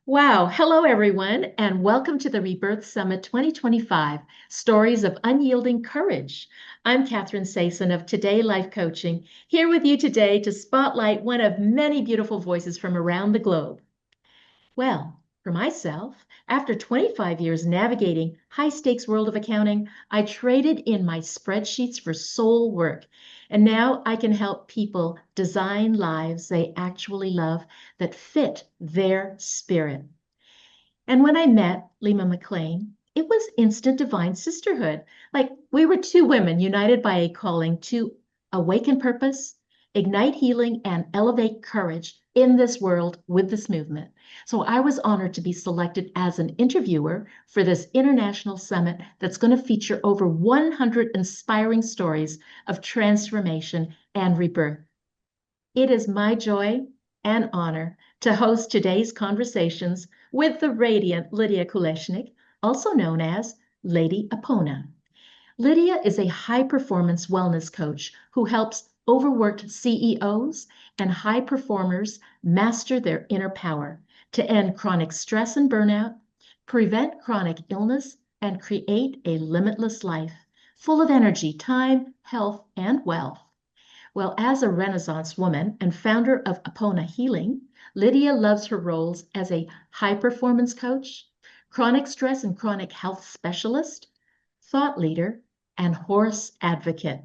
Wow. Hello, everyone, and welcome to the Rebirth Summit 2025 Stories of Unyielding Courage. I'm Katherine Sea of Today Life Coaching, here with you today to spotlight one of many beautiful voices from around the globe. Well, for myself, after 25 years navigating high-stakes world of accounting, I traded in my spreadsheets for soul work. And now I can help people design lives they actually love that fit their spirit. And when I met Lima McLean, it was instant divine sisterhood. Like we were two women united by a calling to awaken purpose, ignite healing, and elevate courage in this world with this movement. So I was honored to be selected as an interviewer for this international summit that's going to feature over 100 inspiring stories of transformation and rebirth. It is my joy and honor to host today's conversations with the radiant Lydia Kleshnik, also known as Lady Apona. Lidia is a high-performance wellness coach who helps overworked CEOs and high performers master their inner power to end chronic stress and burnout, prevent chronic illness, and create a limitless life full of energy, time, health, and wealth. Well, as a Renaissance woman and founder of Apona Healing, Lydia loves her roles as a high performance coach, chronic stress and chronic health specialist, thought leader, and horse advocate.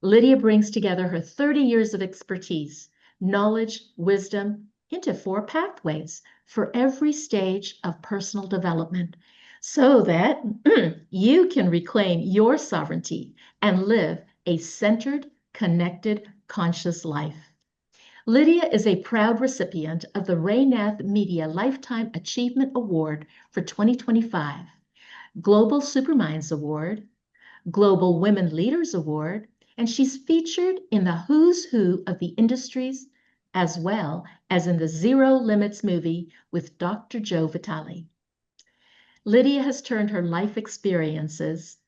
Lydia brings together her 30 years of expertise, knowledge, wisdom into four pathways for every stage of personal development so that you can reclaim your sovereignty and live a centered, connected, conscious life. Lydia is a proud recipient of the Raynath Media Lifetime Achievement Award for 2025, Global Superminds Award, Global Women Leaders Award, and she's featured in the who's who of the industries, as well as in the Zero Limits movie with Dr. Joe Vitale. Lydia has turned her life experiences,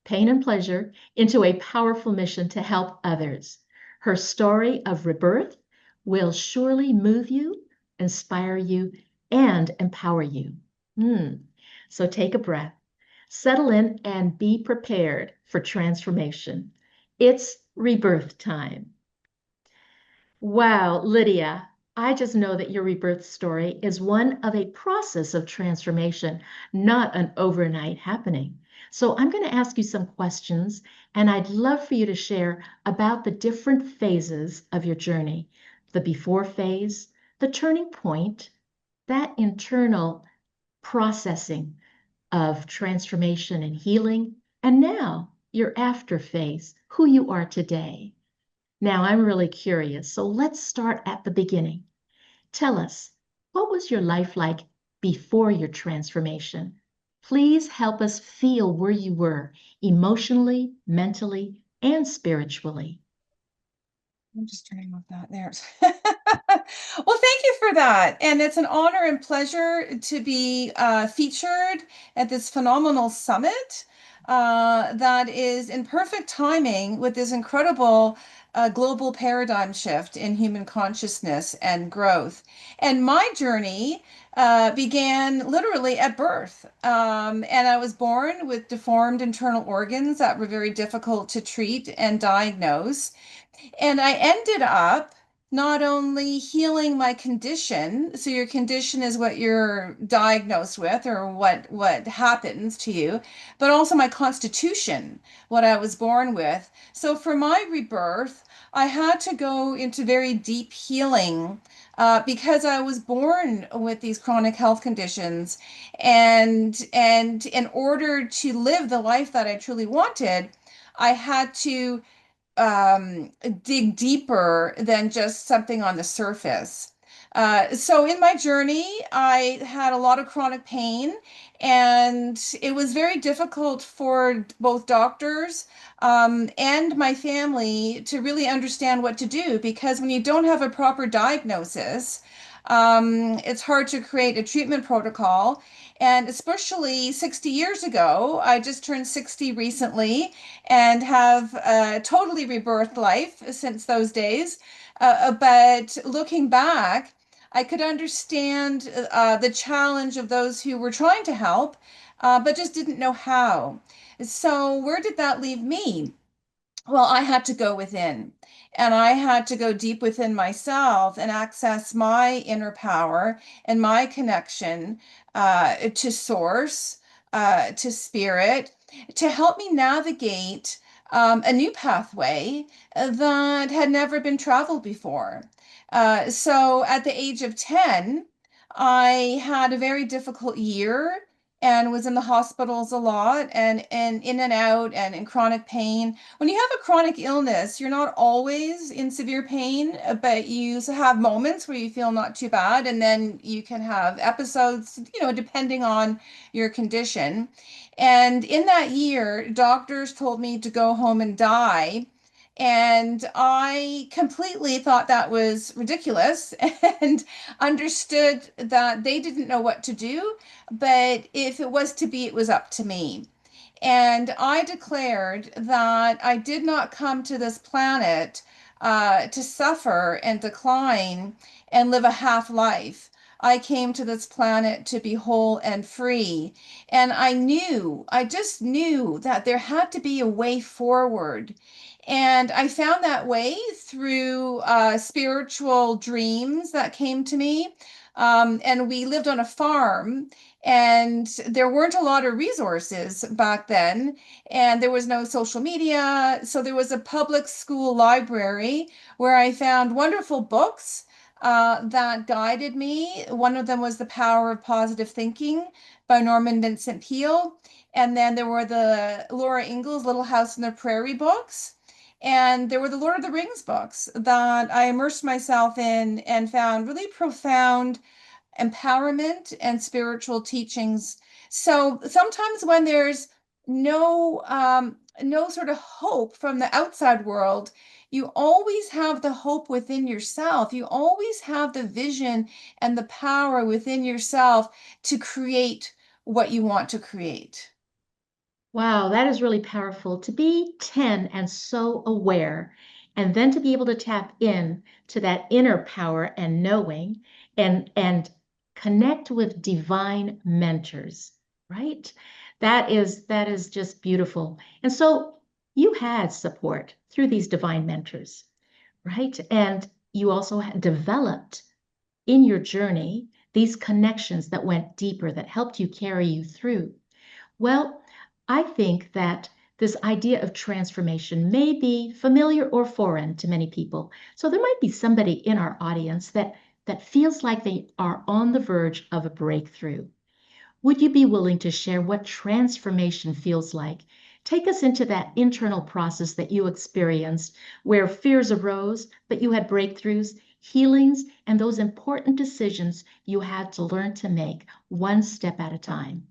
pain and pleasure, into a powerful mission to help others. Her story of rebirth will surely move you, inspire you, and empower you. So take a breath, settle in, and be prepared for transformation. It's rebirth time. Wow, Lydia, I just know that your rebirth story is one of a process of transformation, not an overnight happening. So I'm going to ask you some questions, and I'd love for you to share about the different phases of your journey, the before phase, the turning point, that internal processing of transformation and healing, and now your after phase, who you are today. Now, I'm really curious, so let's start at the beginning. Tell us, what was your life like before your transformation? Please help us feel where you were emotionally, mentally, and spiritually. I'm just turning off that there. Well, thank you for that. And it's an honor and pleasure to be featured at this phenomenal summit that is in perfect timing with this incredible global paradigm shift in human consciousness and growth. And my journey began literally at birth. And I was born with deformed internal organs that were very difficult to treat and diagnose. And I ended up not only healing my condition, so your condition is what you're diagnosed with or what happens to you, but also my constitution, what I was born with. So for my rebirth, I had to go into very deep healing because I was born with these chronic health conditions, and in order to live the life that I truly wanted, I had to dig deeper than just something on the surface. So in my journey, I had a lot of chronic pain, and it was very difficult for both doctors and my family to really understand what to do because when you don't have a proper diagnosis, it's hard to create a treatment protocol. And especially 60 years ago, I just turned 60 recently and have a totally rebirthed life since those days. But looking back, I could understand the challenge of those who were trying to help, but just didn't know how. So where did that leave me? Well, I had to go within, and I had to go deep within myself and access my inner power and my connection to source, to spirit, to help me navigate a new pathway that had never been traveled before. So at the age of 10, I had a very difficult year and was in the hospitals a lot and in and out and in chronic pain. When you have a chronic illness, you're not always in severe pain, but you have moments where you feel not too bad, and then you can have episodes, depending on your condition. And in that year, doctors told me to go home and die. And I completely thought that was ridiculous and understood that they didn't know what to do, but if it was to be, it was up to me. And I declared that I did not come to this planet to suffer and decline and live a half life. I came to this planet to be whole and free. And I just knew that there had to be a way forward. And I found that way through spiritual dreams that came to me. And we lived on a farm, and there weren't a lot of resources back then, and there was no social media. So there was a public school library where I found wonderful books that guided me. One of them was The Power of Positive Thinking by Norman Vincent Peale. And then there were the Laura Ingalls Little House on the Prairie books. And there were the Lord of the Rings books that I immersed myself in and found really profound empowerment and spiritual teachings. So sometimes when there's no sort of hope from the outside world, you always have the hope within yourself. You always have the vision and the power within yourself to create what you want to create. Wow, that is really powerful to be 10 and so aware, and then to be able to tap in to that inner power and knowing and connect with divine mentors, right? That is just beautiful. And so you had support through these divine mentors, right? And you also had developed in your journey these connections that went deeper, that helped you carry you through. Well, I think that this idea of transformation may be familiar or foreign to many people. So there might be somebody in our audience that feels like they are on the verge of a breakthrough. Would you be willing to share what transformation feels like? Take us into that internal process that you experienced where fears arose, but you had breakthroughs, healings, and those important decisions you had to learn to make one step at a time.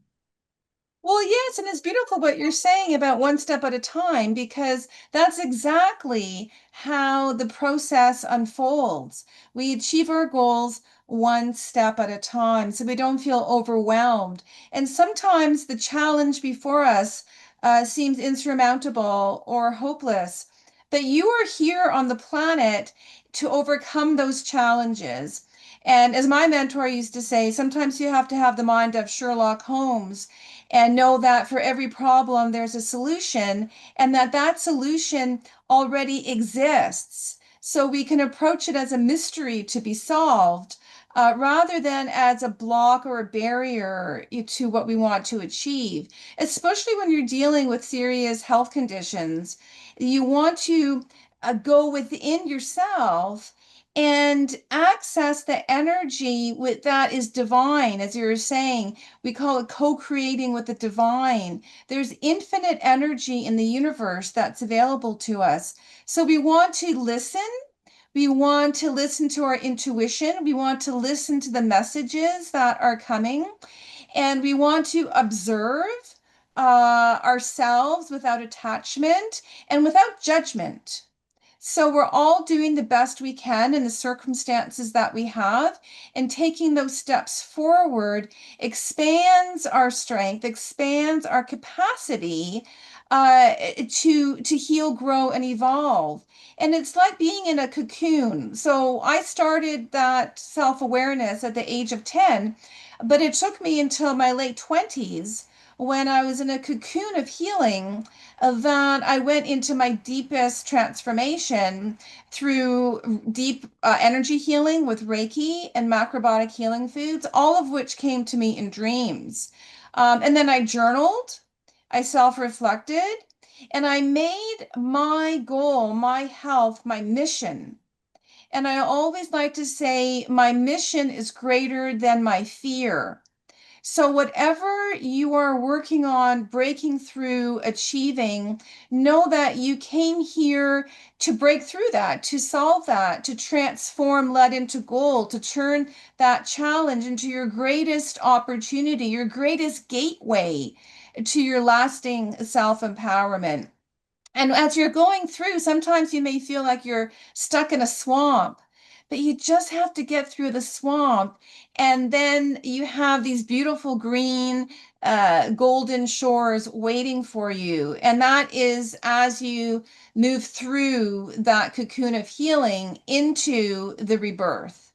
Well, yes, and it's beautiful what you're saying about one step at a time, because that's exactly how the process unfolds. We achieve our goals one step at a time so we don't feel overwhelmed. And sometimes the challenge before us seems insurmountable or hopeless. But you are here on the planet to overcome those challenges. And as my mentor used to say, sometimes you have to have the mind of Sherlock Holmes and know that for every problem there's a solution, and that solution already exists. So we can approach it as a mystery to be solved, rather than as a block or a barrier to what we want to achieve, especially when you're dealing with serious health conditions. You want to go within yourself and access the energy with that is divine. As you were saying, we call it co-creating with the divine. There's infinite energy in the universe that's available to us. So we want to listen. We want to listen to our intuition. We want to listen to the messages that are coming. And we want to observe ourselves without attachment and without judgment. So we're all doing the best we can in the circumstances that we have, and taking those steps forward expands our strength, expands our capacity to heal, grow, and evolve. And it's like being in a cocoon. So I started that self-awareness at the age of 10, but it took me until my late 20s when I was in a cocoon of healing that I went into my deepest transformation through deep energy healing with Reiki and macrobiotic healing foods, all of which came to me in dreams. And then I journaled, I self-reflected, and I made my goal, my health, my mission. And I always like to say, my mission is greater than my fear. So, whatever you are working on, breaking through, achieving, know that you came here to break through that, to solve that, to transform lead into gold, to turn that challenge into your greatest opportunity, your greatest gateway to your lasting self-empowerment. And as you're going through, sometimes you may feel like you're stuck in a swamp, but you just have to get through the swamp. And then you have these beautiful green, golden shores waiting for you. And that is as you move through that cocoon of healing into the rebirth.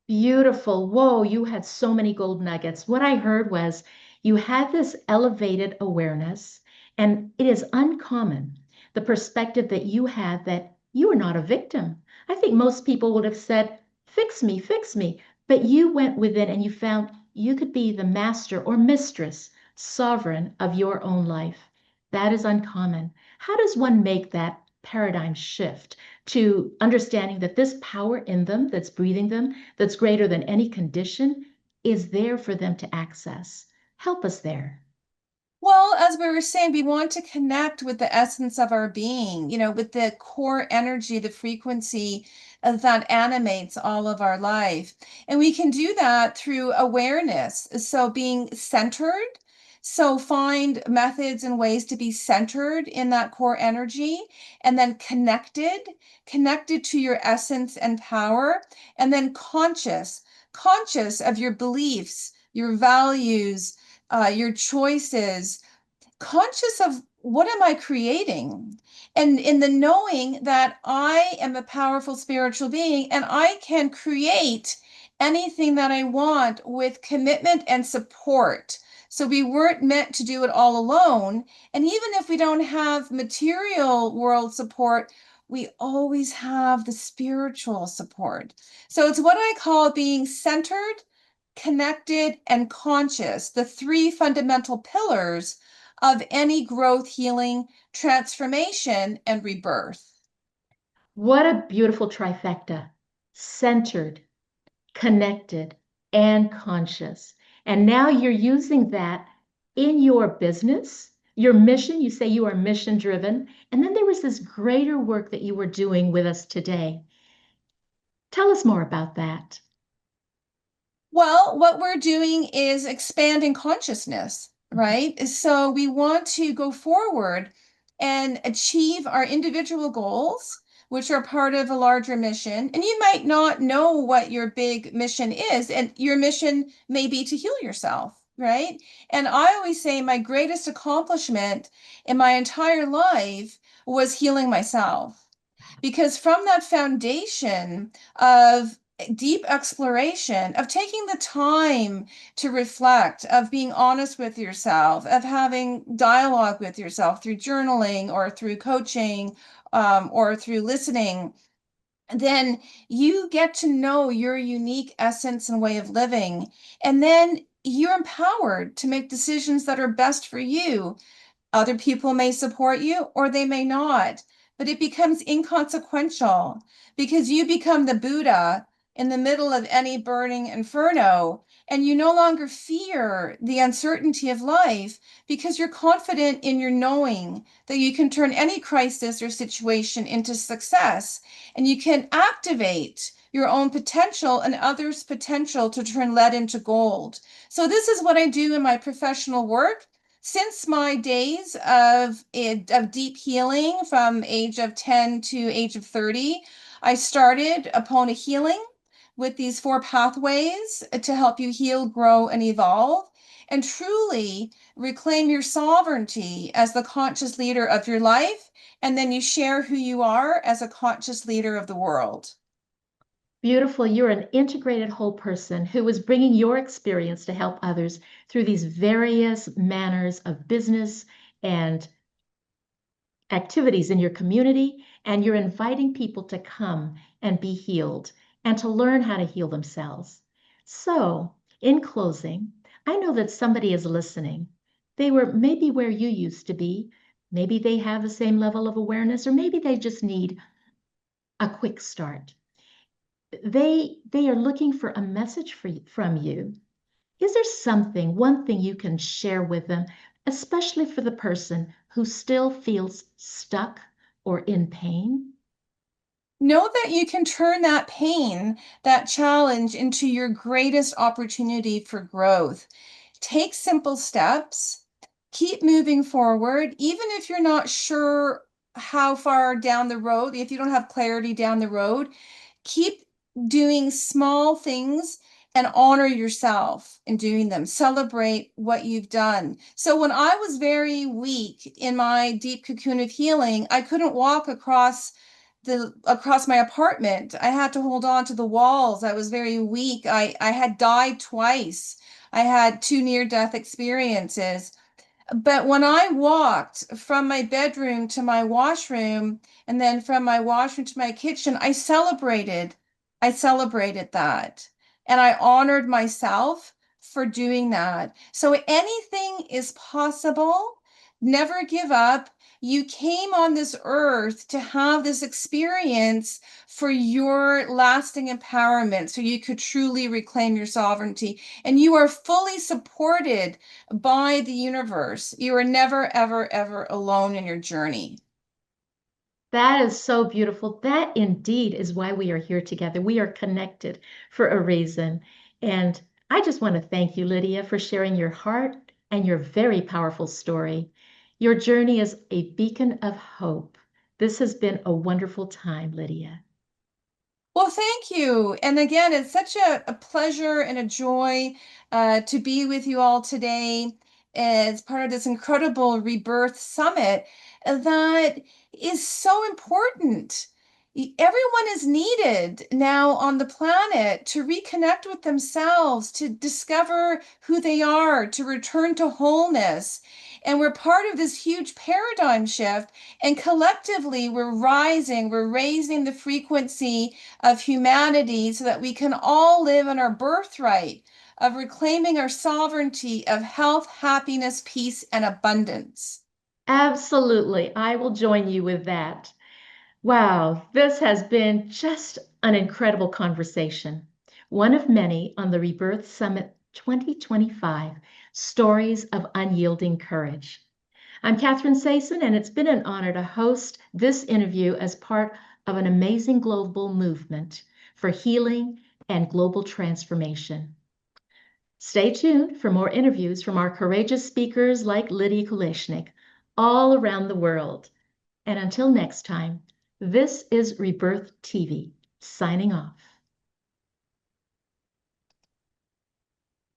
Beautiful. Whoa, you had so many gold nuggets. What I heard was you had this elevated awareness, and it is uncommon, the perspective that you had that you are not a victim. I think most people would have said, fix me, fix me. But you went within and you found you could be the master or mistress, sovereign of your own life. That is uncommon. How does one make that paradigm shift to understanding that this power in them that's breathing them, that's greater than any condition, is there for them to access? Help us there. Well, as we were saying, we want to connect with the essence of our being, with the core energy, the frequency that animates all of our life. And we can do that through awareness. So being centered. So find methods and ways to be centered in that core energy and then connected to your essence and power, and then conscious of your beliefs, your values, your choices, conscious of what am I creating? And in the knowing that I am a powerful spiritual being and I can create anything that I want with commitment and support. So we weren't meant to do it all alone. And even if we don't have material world support, we always have the spiritual support. So it's what I call being centered, connected, and conscious, the three fundamental pillars of any growth, healing, transformation, and rebirth. What a beautiful trifecta: centered, connected, and conscious. And now you're using that in your business, your mission. You say you are mission driven. And then there was this greater work that you were doing with us today. Tell us more about that. Well, what we're doing is expanding consciousness, right? So we want to go forward and achieve our individual goals, which are part of a larger mission. And you might not know what your big mission is, and your mission may be to heal yourself, right? And I always say my greatest accomplishment in my entire life was healing myself. Because from that foundation of deep exploration, of taking the time to reflect, of being honest with yourself, of having dialogue with yourself through journaling or through coaching, or through listening, then you get to know your unique essence and way of living. And then you're empowered to make decisions that are best for you. Other people may support you or they may not, but it becomes inconsequential because you become the Buddha in the middle of any burning inferno, and you no longer fear the uncertainty of life because you're confident in your knowing that you can turn any crisis or situation into success, and you can activate your own potential and others' potential to turn lead into gold. So this is what I do in my professional work since my days of deep healing from age of 10 to age of 30. I started Apona Healing with these four pathways to help you heal, grow, and evolve. and truly reclaim your sovereignty as the conscious leader of your life. And then you share who you are as a conscious leader of the world. Beautiful. You're an integrated whole person who is bringing your experience to help others through these various manners of business and activities in your community. And you're inviting people to come and be healed and to learn how to heal themselves. So, in closing, I know that somebody is listening. They were maybe where you used to be. Maybe they have the same level of awareness, or maybe they just need a quick start. They are looking for a message from you. Is there something, one thing you can share with them, especially for the person who still feels stuck or in pain? Know that you can turn that pain, that challenge, into your greatest opportunity for growth. Take simple steps, keep moving forward, even if you're not sure how far down the road, if you don't have clarity down the road, keep doing small things and honor yourself in doing them. Celebrate what you've done. So when I was very weak in my deep cocoon of healing, I couldn't walk across my apartment. I had to hold on to the walls. I was very weak. I had died twice. I had two near-death experiences. But when I walked from my bedroom to my washroom and then from my washroom to my kitchen, I celebrated. I celebrated that. And I honored myself for doing that. So anything is possible. Never give up. You came on this earth to have this experience for your lasting empowerment so you could truly reclaim your sovereignty. And you are fully supported by the universe. You are never, ever, ever alone in your journey. That is so beautiful. That indeed is why we are here together. We are connected for a reason. And I just want to thank you, Lydia, for sharing your heart and your very powerful story. Your journey is a beacon of hope. This has been a wonderful time, Lydia. Well, thank you. And again, it's such a pleasure and a joy to be with you all today as part of this incredible Rebirth Summit that is so important. Everyone is needed now on the planet to reconnect with themselves, to discover who they are, to return to wholeness. And we're part of this huge paradigm shift. And collectively, we're rising, we're raising the frequency of humanity so that we can all live in our birthright of reclaiming our sovereignty of health, happiness, peace, and abundance. Absolutely. I will join you with that. Wow, this has been just an incredible conversation. One of many on the Rebirth Summit 2025 Stories of Unyielding Courage. I'm Katherine Sea, and it's been an honor to host this interview as part of an amazing global movement for healing and global transformation. Stay tuned for more interviews from our courageous speakers like Lydia Kleshnik all around the world. And until next time, this is Rebirth TV, signing off.